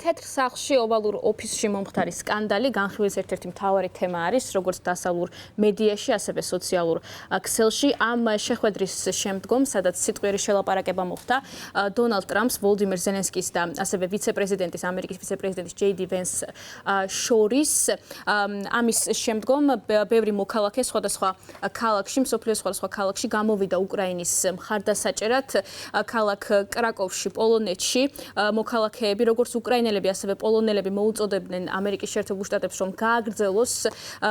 თეთრ სახლში ოვალურ ოფისში მომხდარი სკანდალი განხილვის ერთ-ერთი მთავარი თემა არის, როგორც დასავლურ მედიაში, ასევე სოციალურ ქსელში. ამ შეხვედრის შემდგომ, სადაც სიტყვიერი შელაპარაკება მოხდა დონალდ ტრამპს, ვოლოდიმირ ზელენსკის და ასევე ვიცე-პრეზიდენტის, ამერიკის ვიცე-პრეზიდენტის ჯეი დი ვენს შორის. ამის შემდგომ ბევრი მოქალაქე სხვადასხვა ქალაქში, მსოფლიოს სხვადასხვა ქალაქში გამოვიდა უკრაინის მხარდასაჭერად. ქალაქ კრაკოვში, პოლონეთში მოქალაქეები, როგორც უკრაინელები, ასევე პოლონელები მოუწოდებდნენ ამერიკის შეერთებულ შტატებს, რომ გააგრძელოს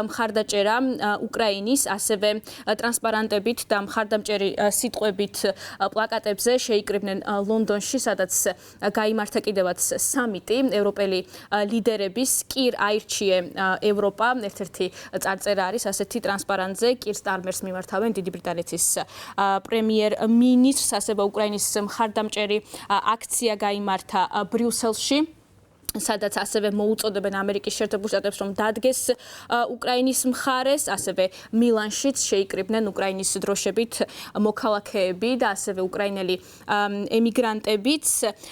მხარდაჭერა უკრაინის, ასევე ტრანსპარანტებით და მხარდამჭერი სიტყვებით პლაკატებზე შეიკრიბნენ ლონდონში, სადაც გაიმართა კიდევაც სამიტი ევროპელი ლიდერების. კირ აირჩიე ევროპა, ერთ-ერთი წარწერა არის ასეთი ტრანსპარანტზე, კირ სტარმერს მიმართავენ დიდი ბრიტანეთის პრემიერ-მინისტრს, ასევე უკრაინის მხარდამჭერი აქცია გაიმართა ბრიუსელში, სადაც ასევე მოუწოდებენ ამერიკის შეერთებულ შტატებს, რომ დადგეს უკრაინის მხარეს, ასევე მილანშიც შეიკრიბნენ უკრაინის დროშებით მოქალაქეები და ასევე უკრაინელი ემიგრანტებიც.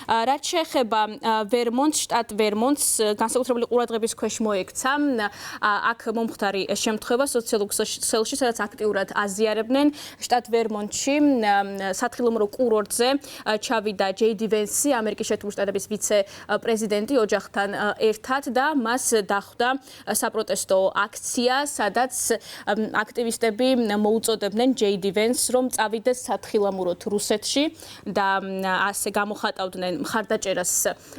რაც შეეხება ვერმონტს, შტატ ვერმონტს, განსაკუთრებული ყურადღების ქვეშ მოექცა აქ მომხდარი შემთხვევა სოციალურ ქსელში, სადაც აქტიურად აზიარებდნენ. შტატ ვერმონტში სათხილამურო კურორტზე ჩავიდა ჯეი დი ვენსი, ამერიკის შეერთებული შტატების ვიცე-პრეზიდენტი ოჯახთან ერთად და მას დახვდა საპროტესტო აქცია, სადაც აქტივისტები მოუწოდებდნენ ჯეი დი ვენს, რომ წავიდეს სათხილამუროდ რუსეთში და ასე გამოხატავდნენ მხარდაჭერას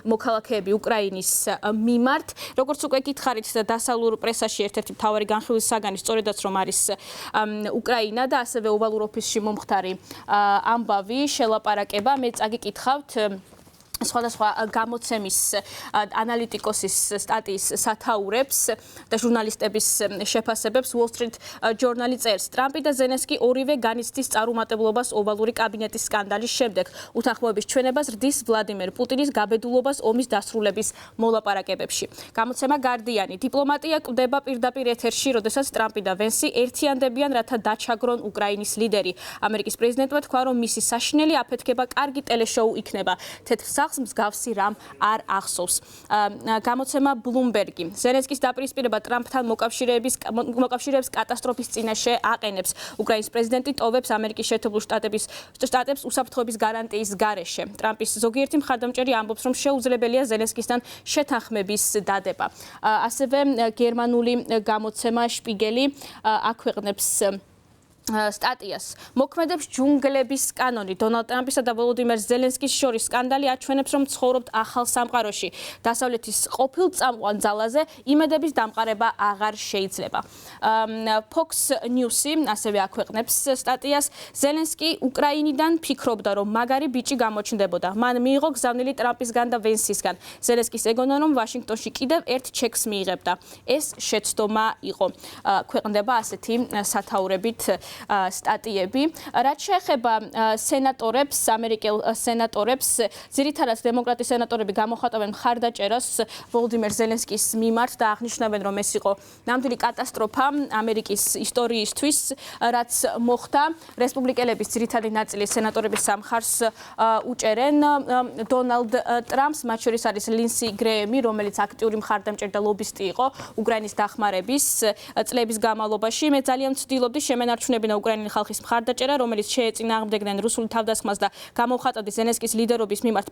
მოქალაქეები უკრაინის მიმართ. როგორც უკვე გითხარით, დასავლურ პრესაში ერთ-ერთი მთავარი განხილვის საგანი სწორედაც რომ არის უკრაინა და ასევე ოვალურ ოფისში მომხდარი ამბავი, შელაპარაკება. მე წაგიკითხავთ სხვადასხვა გამოცემის ანალიტიკოსის სტატიის სათაურებს და ჟურნალისტების შეფასებებს. Wall Street Journal წერს, ტრამპი და ზელენსკი ორივე განიცდის წარუმატებლობას ოვალური კაბინეტის სკანდალის შემდეგ. უთანხმოების ჩვენებას რდის ვლადიმერ პუტინის გაბედულობას ომის დასრულების მოლაპარაკებებში. გამოცემა გარდიანი. დიპლომატია კვდება პირდაპირ ეთერში, როდესაც ტრამპი და ვენსი ერთიანდებიან, რათა დაჩაგრონ უკრაინის ლიდერი. ამერიკის პრეზიდენტმა თქვა, რომ მისი საშინელი აფეთქება კარგი ტელეშოუ იქნება. თეთრ მსგავსი რამ არ ახსოვს. გამოცემა ბლუმბერგი. ზელენსკის დაპირისპირება ტრამპთან მოკავშირეებს კატასტროფის წინაშე აყენებს. უკრაინის პრეზიდენტი ტოვებს ამერიკის შეერთებულ შტატებს უსაფრთხოების გარანტიის გარეშე. ტრამპის ზოგიერთი მხარდამჭერი ამბობს, რომ შეუძლებელია ზელენსკისთან შეთანხმების დადება. ასევე გერმანული გამოცემა შპიგელი აქვეყნებს სტატიას. მოქმედებს ჯუნგლების კანონი. დონალდ ტრამპისა და ვოლოდიმირ ზელენსკის შორის სკანდალი აჩვენებს, რომ ცხოვრობთ ახალ სამყაროში. დასავლეთის ყოფილ წამყვან ძალაზე იმედების დამყარება აღარ შეიძლება. Fox News-ი ასევე აქვეყნებს სტატიას. ზელენსკი უკრაინიდან ფიქრობდა, რომ მაგარი ბიჭი გამოჩნდებოდა. მან მიიღო გზავნილი ტრამპისგან და ვენსისგან. ზელენსკის ეგონა, რომ ვაშინგტონში კიდევ ერთ ჩეკს მიიღებდა. ეს შეცდომა იყო. ქვეყნდება ასეთი სათაურებით სტატიები. რაც შეეხება სენატორებს, ამერიკელ სენატორებს, ძირითადად დემოკრატი სენატორები გამოხატავენ მხარდაჭერას ვოლოდიმირ ზელენსკის მიმართ და აღნიშნავენ, რომ ეს იყო ნამდვილი კატასტროფა ამერიკის ისტორიისთვის, რაც მოხდა. რესპუბლიკელების ძირითადი ნაწილი სენატორების სამხარს უჭერენ დონალდ ტრამპს, მათ შორის არის ლინსი გრეემი, რომელიც აქტიური მხარდამჭერი და ლობისტი იყო უკრაინის დახმარების წლების განმავლობაში. მე ძალიან ვცდილობდი შემენარჩუნებინა უკრაინელი ხალხის მხარდაჭერა, რომელიც შეეწინააღმდეგნენ რუსული თავდასხმას და გამოხატავდნენ ზელენსკის ლიდერობის მიმართ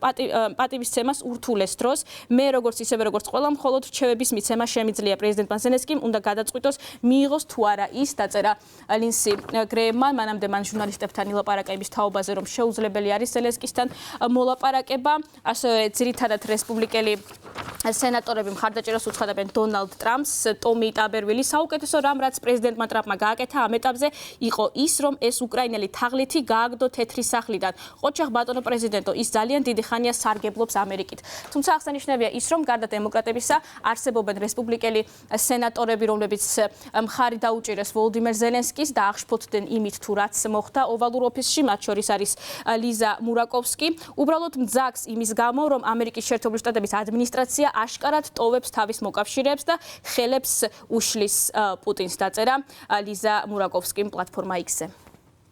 პატივისცემას ურთულეს დროს. მე როგორც ისევე როგორც ყველა მხოლოდ რჩევების მიცემა შემიძლია პრეზიდენტმა ზელენსკიმ, უნდა გადაწყვიტოს მიიღოს თუ არა ის, დაწერა ლინსი გრეემმა. მანამდე მან ჟურნალისტებთან ილაპარაკების თაობაზე, რომ შეუძლებელი არის ზელენსკისთან მოლაპარაკება. ასევე ძირითადად რესპუბლიკელი სენატორები მხარდაჭერას უცხადებენ დონალდ ტრამპს. ტომი ტაბერვილი საუკეთესო რამ, რაც პრეზიდენტმა ტრამპმა გააკეთა ამ ეტაპზე, იყო ის, რომ ეს უკრაინელი თაღლითი გააგდო თეთრი სახლიდან. ყოჩახ ბატონო პრეზიდენტო, ის ძალიან დიდი ხანია სარგებლობს ამერიკით. თუმცა აღსანიშნავია ის, რომ გარდა დემოკრატებისა არსებობენ რესპუბლიკელი სენატორები, რომლებიც მხარი დაუჭირეს ვოლოდიმირ ზელენსკის და აღშფოთდნენ იმით, თუ რაც მოხდა ოვალურ ოფისში, მათ შორის არის ლიზა მურაკოვსკი. უბრალოდ მძაგს იმის გამო, რომ ამერიკის შეერთებული შტატების ადმინისტრაცია აშკარად ტოვებს თავის მოკავშირეებს და ხელებს უშლის პუტინს, დაწერა ლიზა მურაკოვსკიმ პლატფორმა X-ზე.